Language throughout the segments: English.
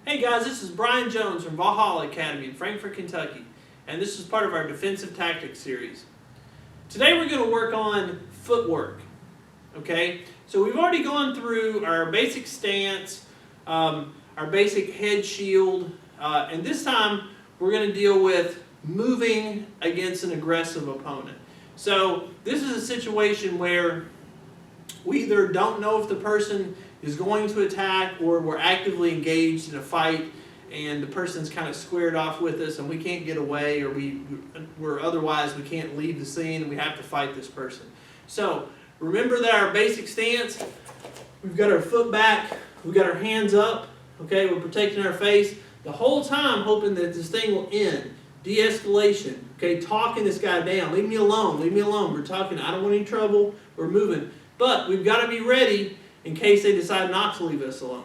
Hey guys, this is Brian Jones from Valhalla Academy in Frankfort, Kentucky, and this is part of our Defensive Tactics series. Today we're going to work on footwork. Okay, so we've already gone through our basic stance, our basic head shield, and this time we're going to deal with moving against an aggressive opponent. So this is a situation where we either don't know if the person is going to attack or we're actively engaged in a fight and the person's kind of squared off with us and we can't get away, or we're otherwise we can't leave the scene and we have to fight this person. So remember that our basic stance, we've got our foot back, we've got our hands up, okay, we're protecting our face the whole time, hoping that this thing will end. De-escalation, okay, talking this guy down, leave me alone, we're talking, I don't want any trouble, we're moving. But we've got to be ready in case they decide not to leave us alone.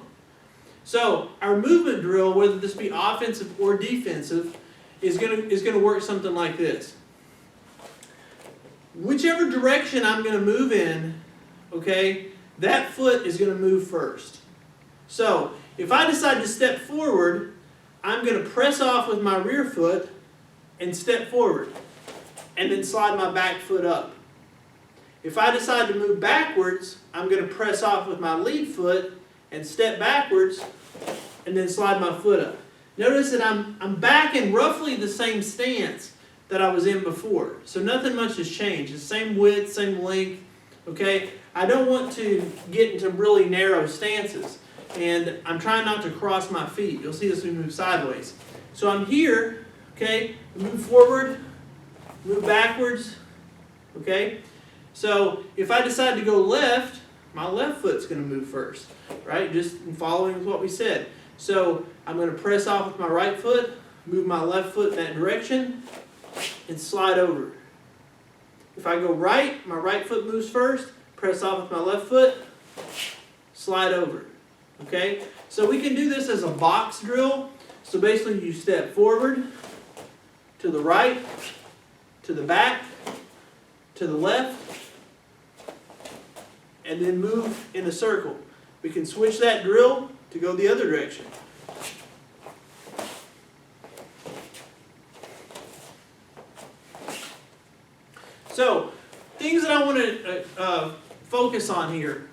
So our movement drill, whether this be offensive or defensive, is going to work something like this. Whichever direction I'm going to move in, okay, that foot is going to move first. So if I decide to step forward, I'm going to press off with my rear foot and step forward, and then slide my back foot up. If I decide to move backwards, I'm going to press off with my lead foot and step backwards and then slide my foot up. Notice that I'm back in roughly the same stance that I was in before. So nothing much has changed. It's same width, same length. Okay? I don't want to get into really narrow stances. And I'm trying not to cross my feet. You'll see this when we move sideways. So I'm here, okay? Move forward, move backwards, okay? So if I decide to go left, my left foot's going to move first, right? Just following what we said. So I'm going to press off with my right foot, move my left foot in that direction, and slide over. If I go right, my right foot moves first, press off with my left foot, slide over. Okay? So we can do this as a box drill. So basically you step forward, to the right, to the back, to the left, and then move in a circle. We can switch that drill to go the other direction. So, things that I want to focus on here.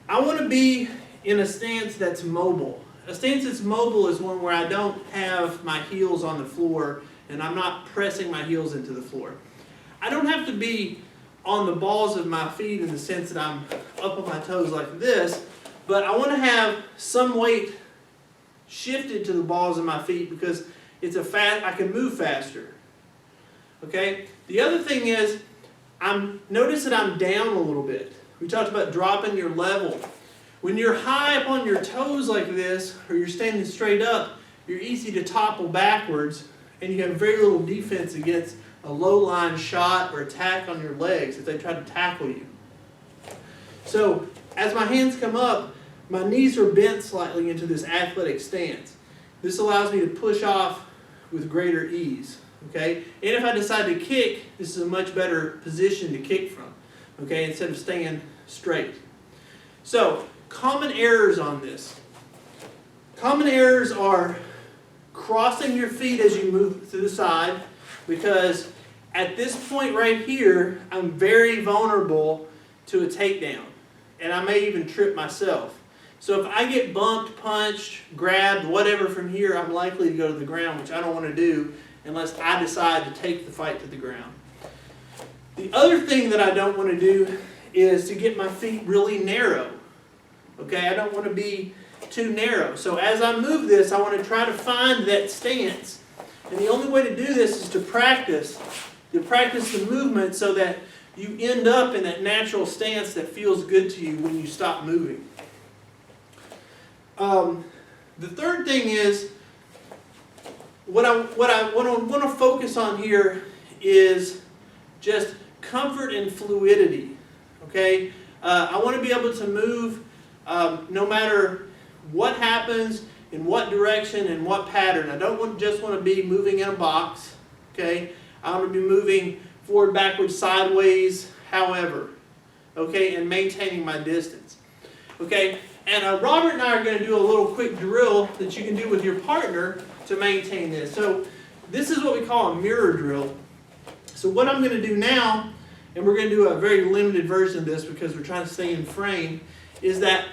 I want to be in a stance that's mobile. A stance that's mobile is one where I don't have my heels on the floor and I'm not pressing my heels into the floor. I don't have to be on the balls of my feet in the sense that I'm up on my toes like this, but I want to have some weight shifted to the balls of my feet because I can move faster. Okay? The other thing is, notice that I'm down a little bit. We talked about dropping your level. When you're high up on your toes like this, or you're standing straight up, you're easy to topple backwards, and you have very little defense against a low-line shot or attack on your legs if they try to tackle you. So as my hands come up, my knees are bent slightly into this athletic stance. This allows me to push off with greater ease. Okay? And if I decide to kick, this is a much better position to kick from. Okay? Instead of staying straight. So, common errors on this. Common errors are crossing your feet as you move to the side, because at this point right here, I'm very vulnerable to a takedown. And I may even trip myself. So if I get bumped, punched, grabbed, whatever from here, I'm likely to go to the ground, which I don't want to do unless I decide to take the fight to the ground. The other thing that I don't want to do is to get my feet really narrow. Okay, I don't want to be too narrow. So as I move this, I want to try to find that stance. And the only way to do this is to practice the movement so that you end up in that natural stance that feels good to you when you stop moving. The third thing is, what I want to focus on here is just comfort and fluidity. Okay, I want to be able to move no matter what happens, in what direction, and what pattern. I don't just want to be moving in a box. Okay, I want to be moving forward, backwards, sideways, however. Okay, and maintaining my distance. Okay, And Robert and I are going to do a little quick drill that you can do with your partner to maintain this. So this is what we call a mirror drill. So what I'm going to do now, and we're going to do a very limited version of this because we're trying to stay in frame, is that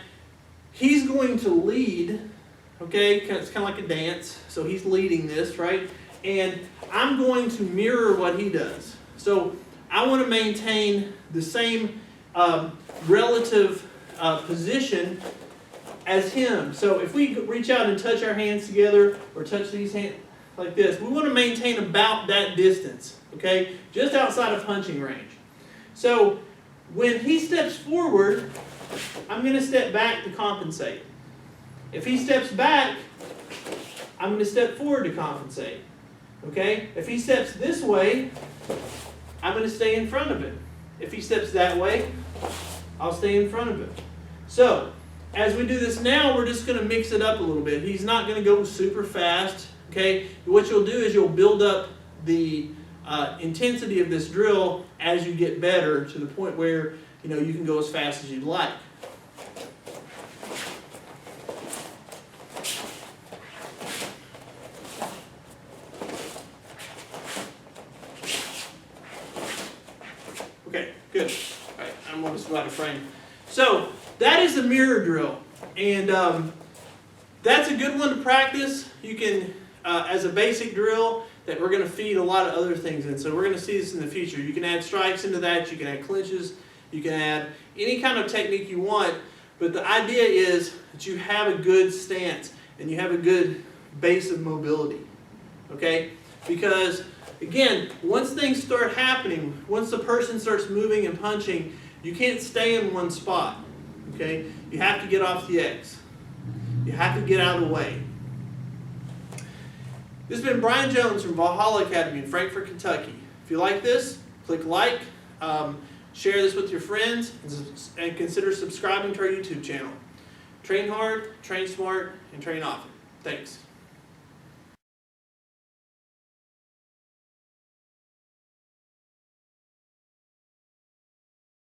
he's going to lead, okay? It's kind of like a dance. So he's leading this, right? And I'm going to mirror what he does. So I want to maintain the same relative position as him. So if we reach out and touch our hands together or touch these hands like this, we want to maintain about that distance, okay? Just outside of punching range. So when he steps forward, I'm going to step back to compensate. If he steps back, I'm going to step forward to compensate. Okay? If he steps this way, I'm going to stay in front of him. If he steps that way, I'll stay in front of him. So, as we do this now, we're just going to mix it up a little bit. He's not going to go super fast. Okay? What you'll do is you'll build up the intensity of this drill as you get better to the point where you can go as fast as you'd like. Okay, good. All right, I'm almost out of frame. So that is the mirror drill, and that's a good one to practice. You can, as a basic drill, that we're going to feed a lot of other things in. So we're going to see this in the future. You can add strikes into that. You can add clinches. You can add any kind of technique you want. But the idea is that you have a good stance and you have a good base of mobility. Okay? Because, again, once things start happening, once the person starts moving and punching, you can't stay in one spot. Okay? You have to get off the X. You have to get out of the way. This has been Brian Jones from Valhalla Academy in Frankfort, Kentucky. If you like this, click like, share this with your friends, and consider subscribing to our YouTube channel. Train hard, train smart, and train often. Thanks.